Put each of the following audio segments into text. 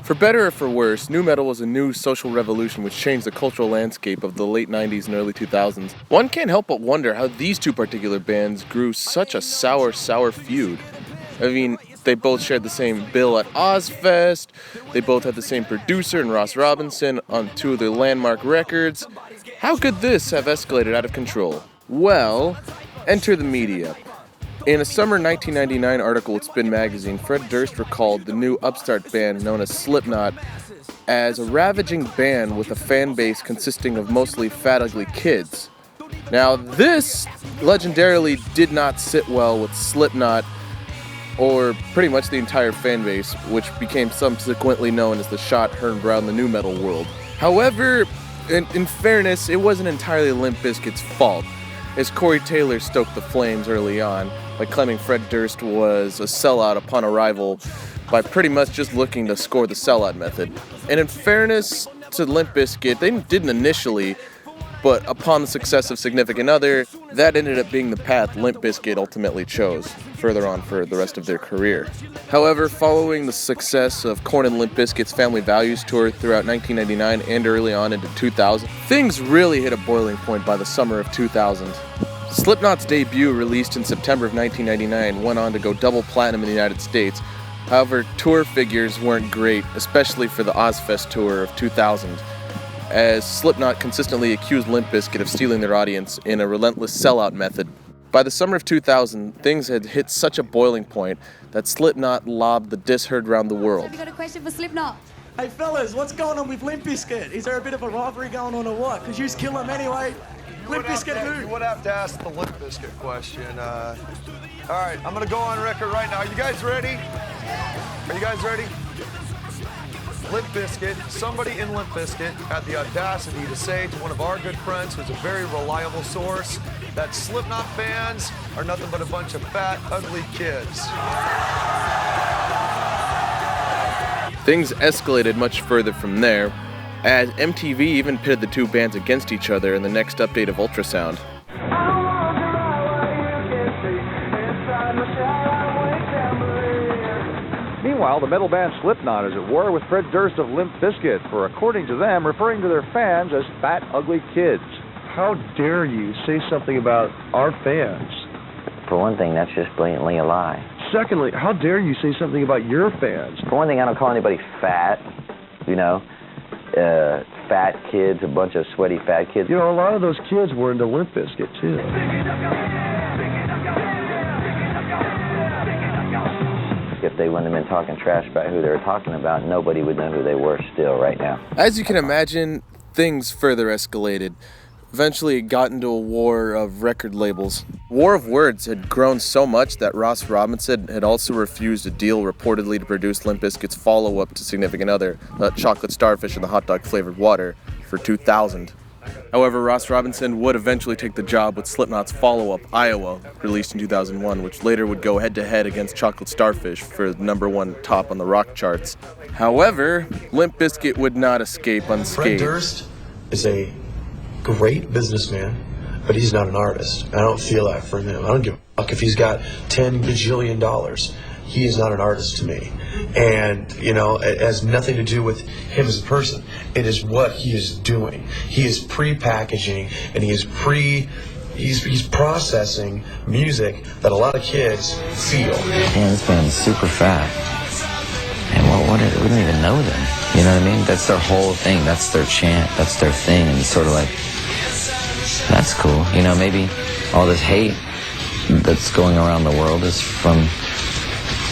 For better or for worse, nu metal was a new social revolution which changed the cultural landscape of the late 90s and early 2000s. One can't help but wonder how these two particular bands grew such a sour feud. I mean, they both shared the same bill at Ozfest, they both had the same producer in Ross Robinson on two of their landmark records. How could this have escalated out of control? Well, enter the media. In a summer 1999 article with Spin magazine, Fred Durst recalled the new upstart band known as Slipknot as a ravaging band with a fan base consisting of mostly fat, ugly kids. Now, this legendarily did not sit well with Slipknot or pretty much the entire fan base, which became subsequently known as the shot heard around the nu metal world. However, in fairness, it wasn't entirely Limp Bizkit's fault, as Corey Taylor stoked the flames early on by claiming Fred Durst was a sellout upon arrival by pretty much just looking to score the sellout method. And in fairness to Limp Bizkit, they didn't initially, but upon the success of Significant Other, that ended up being the path Limp Bizkit ultimately chose further on for the rest of their career. However, following the success of Korn and Limp Bizkit's Family Values tour throughout 1999 and early on into 2000, things really hit a boiling point by the summer of 2000. Slipknot's debut, released in September of 1999, went on to go double platinum in the United States. However, tour figures weren't great, especially for the Ozfest tour of 2000, as Slipknot consistently accused Limp Bizkit of stealing their audience in a relentless sellout method. By the summer of 2000, things had hit such a boiling point that Slipknot lobbed the diss heard around the world. Have you got a question for Slipknot? Hey fellas, what's going on with Limp Bizkit? Is there a bit of a rivalry going on or what? Because you kill them anyway. Limp Bizkit who? You would have to ask the Limp Bizkit question. All right, I'm going to go on record right now. You guys ready? Are you guys ready? Limp Bizkit, somebody in Limp Bizkit had the audacity to say to one of our good friends, who's a very reliable source, that Slipknot fans are nothing but a bunch of fat, ugly kids. Things escalated much further from there, as MTV even pitted the two bands against each other in the next update of Ultrasound. Meanwhile, the metal band Slipknot is at war with Fred Durst of Limp Bizkit for, according to them, referring to their fans as fat, ugly kids. How dare you say something about our fans? For one thing, that's just blatantly a lie. Secondly, how dare you say something about your fans? For one thing, I don't call anybody fat, fat kids, a bunch of sweaty fat kids. You know, a lot of those kids were into Limp Bizkit, too. If they wouldn't have been talking trash about who they were talking about, nobody would know who they were still right now. As you can imagine, things further escalated. Eventually, it got into a war of record labels. War of Words had grown so much that Ross Robinson had also refused a deal reportedly to produce Limp Bizkit's follow-up to Significant Other, Chocolate Starfish and the Hot Dog Flavored Water, for 2000. However, Ross Robinson would eventually take the job with Slipknot's follow-up, Iowa, released in 2001, which later would go head-to-head against Chocolate Starfish for the #1 top on the rock charts. However, Limp Bizkit would not escape unscathed. Fred Durst is a great businessman, but he's not an artist. I don't feel that for him. I don't give a fuck if he's got $10 bajillion. He is not an artist to me. And, it has nothing to do with him as a person. It is what he is doing. He is pre-packaging, and he's processing music that a lot of kids feel. Man, this band's super fat. And we don't even know them. You know what I mean? That's their whole thing. That's their chant. That's their thing. And it's sort of like, that's cool. Maybe all this hate that's going around the world is from...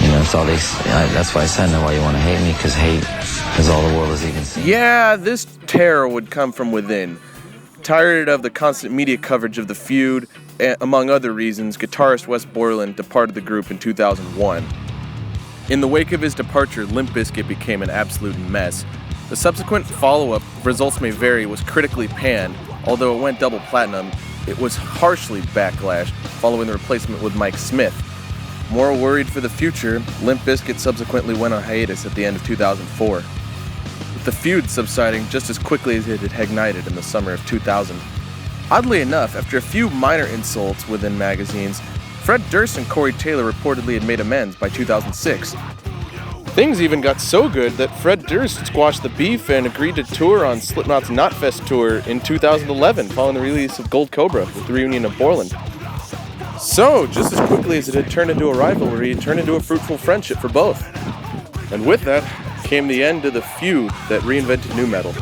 it's all that's why I said, I know why you want to hate me, because hate is all the world has even seen. Yeah, this terror would come from within. Tired of the constant media coverage of the feud, and among other reasons, guitarist Wes Borland departed the group in 2001. In the wake of his departure, Limp Bizkit became an absolute mess. The subsequent follow-up, Results May Vary, was critically panned. Although it went double platinum, it was harshly backlashed following the replacement with Mike Smith. More worried for the future, Limp Bizkit subsequently went on hiatus at the end of 2004, with the feud subsiding just as quickly as it had ignited in the summer of 2000. Oddly enough, after a few minor insults within magazines, Fred Durst and Corey Taylor reportedly had made amends by 2006. Things even got so good that Fred Durst squashed the beef and agreed to tour on Slipknot's Knotfest tour in 2011, following the release of Gold Cobra with the reunion of Borland. So, just as quickly as it had turned into a rivalry, it turned into a fruitful friendship for both. And with that came the end of the feud that reinvented nu metal.